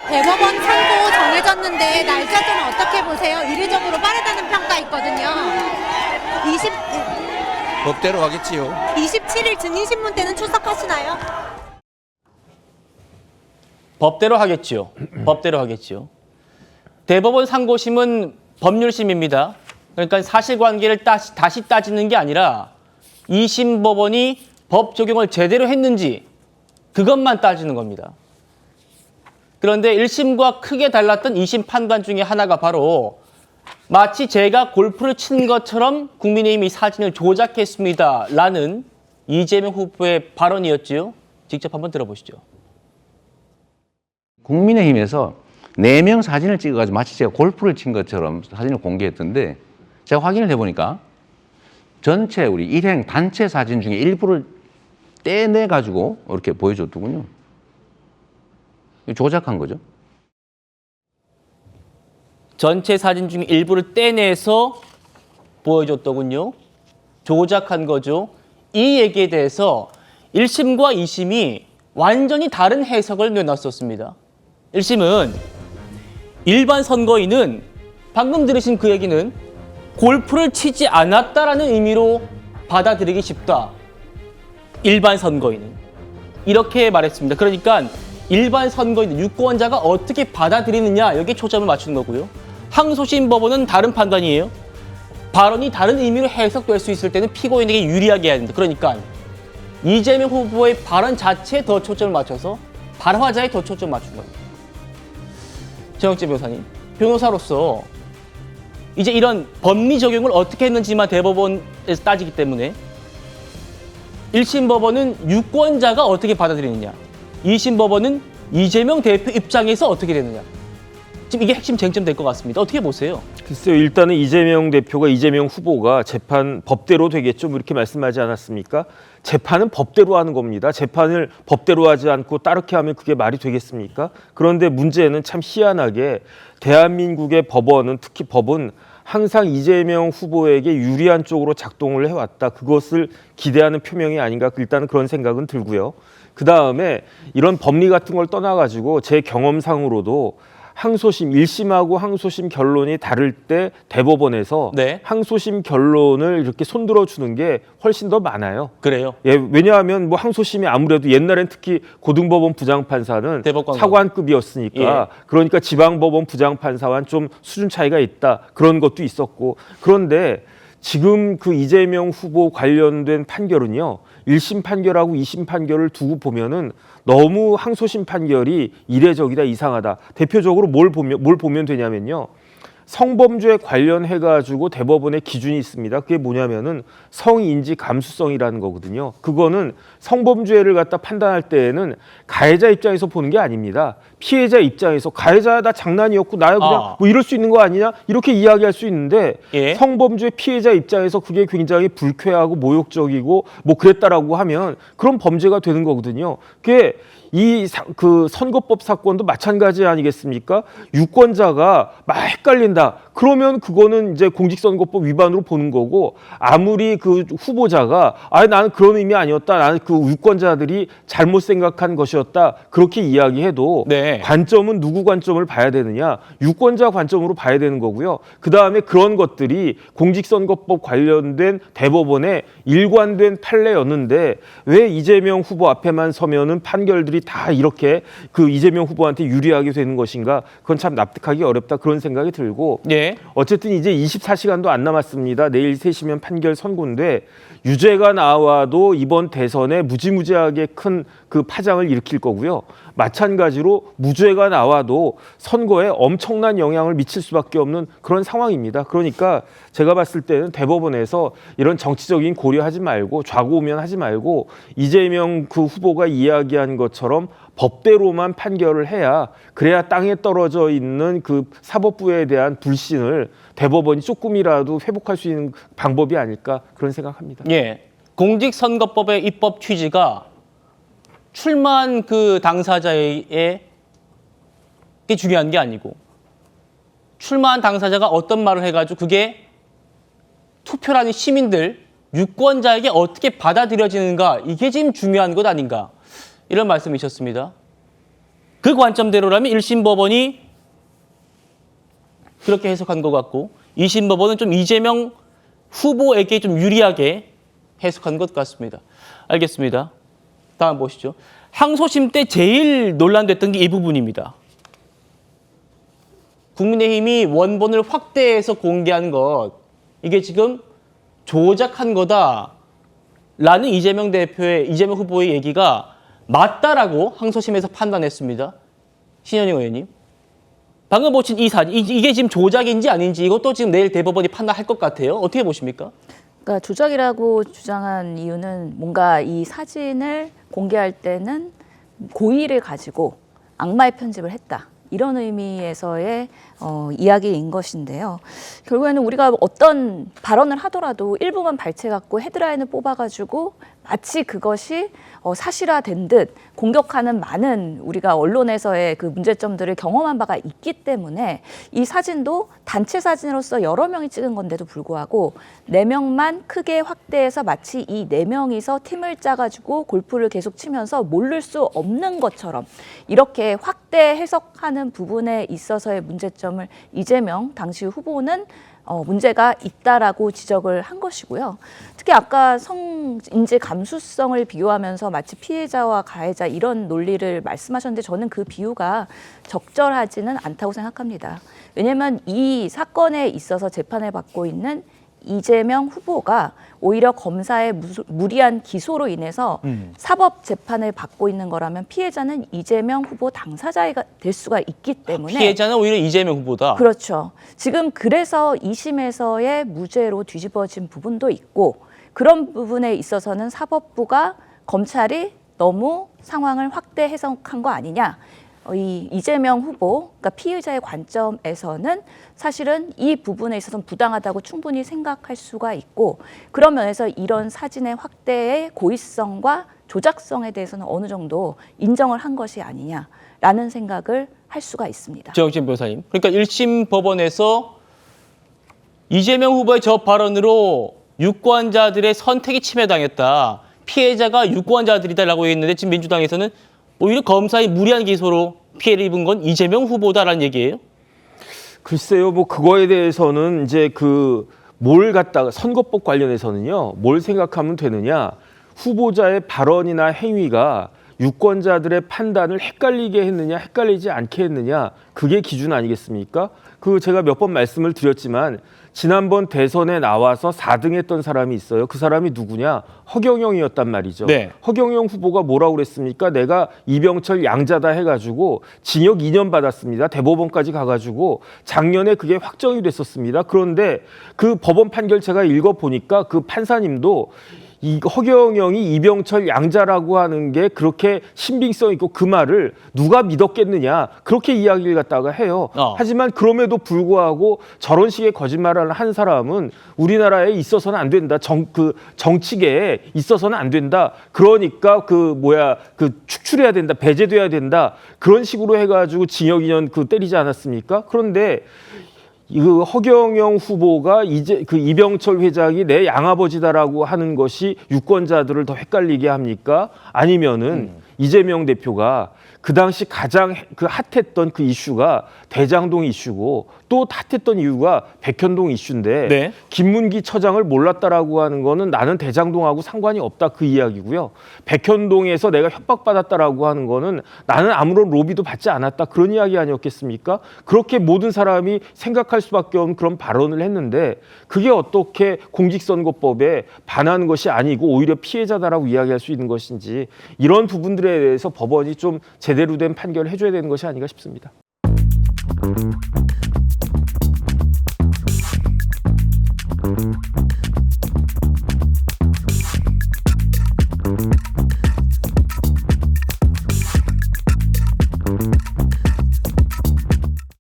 대법원 선고 정해졌는데 날짜 좀 어떻게 보세요? 이례적으로 빠르다는 평가 있거든요. 20, 법대로 하겠지요. 27일 증인신문 때는 출석하시나요? 법대로 하겠지요. 법대로 하겠지요. 대법원 상고심은 법률심입니다. 그러니까 사실관계를 다시 따지는 게 아니라 2심 법원이 법 적용을 제대로 했는지 그것만 따지는 겁니다. 그런데 1심과 크게 달랐던 2심 판단 중에 하나가 바로 마치 제가 골프를 친 것처럼 국민의힘이 사진을 조작했습니다. 라는 이재명 후보의 발언이었지요. 직접 한번 들어보시죠. 국민의힘에서 4명 사진을 찍어가지고 마치 제가 골프를 친 것처럼 사진을 공개했던데 제가 확인을 해보니까 전체 우리 일행 단체 사진 중에 일부를 떼내가지고 이렇게 보여줬더군요. 조작한 거죠. 전체 사진 중에 일부를 떼내서 보여줬더군요. 조작한 거죠. 이 얘기에 대해서 1심과 2심이 완전히 다른 해석을 내놨었습니다. 1심은 일반 선거인은 방금 들으신 그 얘기는 골프를 치지 않았다라는 의미로 받아들이기 쉽다. 일반 선거인은. 이렇게 말했습니다. 그러니까 일반 선거인, 유권자가 어떻게 받아들이느냐 여기에 초점을 맞추는 거고요. 항소심 법원은 다른 판단이에요. 발언이 다른 의미로 해석될 수 있을 때는 피고인에게 유리하게 해야 된다. 그러니까 이재명 후보의 발언 자체에 더 초점을 맞춰서 발화자에 더 초점을 맞춘 겁니다. 정영재 변호사님, 변호사로서 이제 이런 법리 적용을 어떻게 했는지만 대법원에서 따지기 때문에 1심 법원은 유권자가 어떻게 받아들이느냐, 2심 법원은 이재명 대표 입장에서 어떻게 되느냐. 지금 이게 핵심 쟁점 될 것 같습니다. 어떻게 보세요? 글쎄요. 일단은 이재명 대표가 이재명 후보가 재판 법대로 되겠죠. 뭐 이렇게 말씀하지 않았습니까? 재판은 법대로 하는 겁니다. 재판을 법대로 하지 않고 따르게 하면 그게 말이 되겠습니까? 그런데 문제는 참 희한하게 대한민국의 법원은, 특히 법은 항상 이재명 후보에게 유리한 쪽으로 작동을 해왔다. 그것을 기대하는 표명이 아닌가, 일단은 그런 생각은 들고요. 그다음에 이런 법리 같은 걸 떠나가지고 제 경험상으로도 항소심 1심하고 항소심 결론이 다를 때 대법원에서 네. 항소심 결론을 이렇게 손들어 주는 게 훨씬 더 많아요. 그래요. 예, 왜냐하면 뭐 항소심이 아무래도 옛날엔 특히 고등법원 부장판사는 대법관 차관급이었으니까 예. 그러니까 지방법원 부장판사와는 좀 수준 차이가 있다. 그런 것도 있었고. 그런데 지금 그 이재명 후보 관련된 판결은요. 1심 판결하고 2심 판결을 두고 보면은 너무 항소심 판결이 이례적이다, 이상하다. 대표적으로 뭘 보면 되냐면요. 성범죄에 관련해가지고 대법원의 기준이 있습니다. 그게 뭐냐면은 성인지 감수성이라는 거거든요. 그거는 성범죄를 갖다 판단할 때에는 가해자 입장에서 보는 게 아닙니다. 피해자 입장에서 가해자야 나 장난이었고 나야 그냥 뭐 이럴 수 있는 거 아니냐 이렇게 이야기할 수 있는데 예. 성범죄 피해자 입장에서 그게 굉장히 불쾌하고 모욕적이고 뭐 그랬다라고 하면 그런 범죄가 되는 거거든요. 그게 그 선거법 사건도 마찬가지 아니겠습니까? 유권자가 막 헷갈린다. 그러면 그거는 이제 공직선거법 위반으로 보는 거고 아무리 그 후보자가 나는 그런 의미 아니었다. 나는 그 유권자들이 잘못 생각한 것이었다. 그렇게 이야기해도 네. 관점은 누구 관점을 봐야 되느냐? 유권자 관점으로 봐야 되는 거고요. 그다음에 그런 것들이 공직선거법 관련된 대법원의 일관된 판례였는데 왜 이재명 후보 앞에만 서면은 판결들이 다 이렇게 그 이재명 후보한테 유리하게 되는 것인가? 그건 참 납득하기 어렵다. 그런 생각이 들고 예. 어쨌든 이제 24시간도 안 남았습니다. 내일 3시면 판결 선고인데 유죄가 나와도 이번 대선에 무지무지하게 큰 그 파장을 일으킬 거고요. 마찬가지로 무죄가 나와도 선거에 엄청난 영향을 미칠 수밖에 없는 그런 상황입니다. 그러니까 제가 봤을 때는 대법원에서 이런 정치적인 고려하지 말고 좌고우면하지 말고 이재명 그 후보가 이야기한 것처럼 법대로만 판결을 해야 그래야 땅에 떨어져 있는 그 사법부에 대한 불신을 대법원이 조금이라도 회복할 수 있는 방법이 아닐까 그런 생각합니다. 예. 공직선거법의 입법 취지가 출마한 그 당사자의 게 중요한 게 아니고 출마한 당사자가 어떤 말을 해가지고 그게 투표라는 시민들, 유권자에게 어떻게 받아들여지는가 이게 지금 중요한 것 아닌가 이런 말씀이셨습니다. 그 관점대로라면 1심 법원이 그렇게 해석한 것 같고 2심 법원은 좀 이재명 후보에게 좀 유리하게 해석한 것 같습니다. 알겠습니다. 다음 보시죠. 항소심 때 제일 논란됐던 게 이 부분입니다. 국민의힘이 원본을 확대해서 공개한 것, 이게 지금 조작한 거다라는 이재명 후보의 얘기가 맞다라고 항소심에서 판단했습니다. 신현영 의원님. 방금 보신 이 사진, 이게 지금 조작인지 아닌지 이것도 지금 내일 대법원이 판단할 것 같아요. 어떻게 보십니까? 그러니까 조작이라고 주장한 이유는 뭔가 이 사진을 공개할 때는 고의를 가지고 악마의 편집을 했다. 이런 의미에서의 이야기인 것인데요. 결국에는 우리가 어떤 발언을 하더라도 일부만 발췌해갖고 헤드라인을 뽑아가지고 마치 그것이 사실화된 듯 공격하는 많은 우리가 언론에서의 그 문제점들을 경험한 바가 있기 때문에 이 사진도 단체 사진으로서 여러 명이 찍은 건데도 불구하고 4명만 크게 확대해서 마치 이 4명이서 팀을 짜가지고 골프를 계속 치면서 모를 수 없는 것처럼 이렇게 확대 해석하는 부분에 있어서의 문제점을 이재명 당시 후보는 문제가 있다라고 지적을 한 것이고요. 특히 아까 성인지 감수성을 비유하면서 마치 피해자와 가해자 이런 논리를 말씀하셨는데 저는 그 비유가 적절하지는 않다고 생각합니다. 왜냐하면 이 사건에 있어서 재판을 받고 있는 이재명 후보가 오히려 검사의 무리한 기소로 인해서 사법 재판을 받고 있는 거라면 피해자는 이재명 후보 당사자가 될 수가 있기 때문에 피해자는 오히려 이재명 후보다. 그렇죠. 지금 그래서 2심에서의 무죄로 뒤집어진 부분도 있고 그런 부분에 있어서는 사법부가 검찰이 너무 상황을 확대 해석한 거 아니냐. 이 이재명 후보, 그러니까 피의자의 관점에서는 사실은 이 부분에 있어서는 부당하다고 충분히 생각할 수가 있고 그런 면에서 이런 사진의 확대의 고의성과 조작성에 대해서는 어느 정도 인정을 한 것이 아니냐라는 생각을 할 수가 있습니다. 정진 변호사님. 그러니까 1심 법원에서 이재명 후보의 저 발언으로 유권자들의 선택이 침해당했다. 피해자가 유권자들이다라고 했는데 지금 민주당에서는 오히려 검사의 무리한 기소로 피해를 입은 건 이재명 후보다라는 얘기예요? 글쎄요, 뭐 그거에 대해서는 이제 뭘 갖다가 선거법 관련해서는요, 뭘 생각하면 되느냐, 후보자의 발언이나 행위가 유권자들의 판단을 헷갈리게 했느냐, 헷갈리지 않게 했느냐, 그게 기준 아니겠습니까? 제가 몇 번 말씀을 드렸지만 지난번 대선에 나와서 4등 했던 사람이 있어요. 그 사람이 누구냐? 허경영이었단 말이죠. 네. 허경영 후보가 뭐라고 그랬습니까? 내가 이병철 양자다 해가지고 징역 2년 받았습니다. 대법원까지 가가지고 작년에 그게 확정이 됐었습니다. 그런데 그 법원 판결 제가 읽어보니까 그 판사님도 이 허경영이 이병철 양자라고 하는 게 그렇게 신빙성 있고 그 말을 누가 믿었겠느냐 그렇게 이야기를 갖다가 해요. 하지만 그럼에도 불구하고 저런 식의 거짓말을 한 사람은 우리나라에 있어서는 안 된다. 정치계에 있어서는 안 된다. 그러니까 축출해야 된다. 배제돼야 된다. 그런 식으로 해가지고 징역 2년 때리지 않았습니까? 그런데 허경영 후보가 이제 이병철 회장이 내 양아버지다라고 하는 것이 유권자들을 더 헷갈리게 합니까? 아니면은 이재명 대표가 그 당시 가장 핫했던 그 이슈가 대장동 이슈고 또 핫했던 이유가 백현동 이슈인데 네. 김문기 처장을 몰랐다라고 하는 거는 나는 대장동하고 상관이 없다 그 이야기고요. 백현동에서 내가 협박받았다라고 하는 거는 나는 아무런 로비도 받지 않았다 그런 이야기 아니었겠습니까? 그렇게 모든 사람이 생각할 수밖에 없는 그런 발언을 했는데 그게 어떻게 공직선거법에 반하는 것이 아니고 오히려 피해자다라고 이야기할 수 있는 것인지 이런 부분들에 대해서 법원이 좀 제대로 된 판결을 해줘야 되는 것이 아닌가 싶습니다.